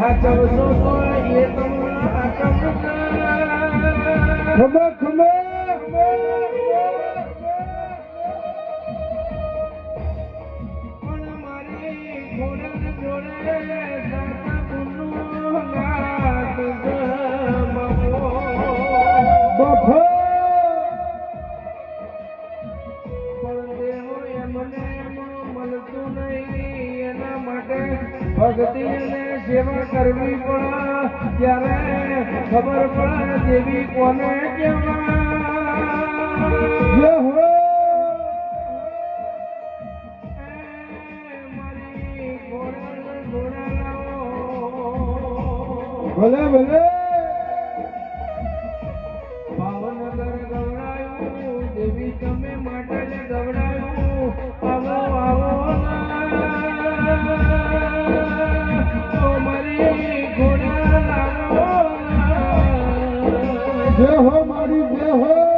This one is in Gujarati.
હાચવશો તો એ તમારા ખબર ખબર પણ મારી ઘોડા જોડે સાતા ગુનું નાથ બફો પણ દેહો એમને મળતું નહીં એના માટે ભક્તિ અને સેવા કરવી પડે ત્યારે ખબર પડે દેવી કોને કહેવાય હો મારી ઘોડા લાવો ભલે ભલે ભાવનગર ગવડાયું દેવી તમે માટે ગવડાયું આવો આવો ના મારી ઘોડા લાવો જય હો મારી જય હો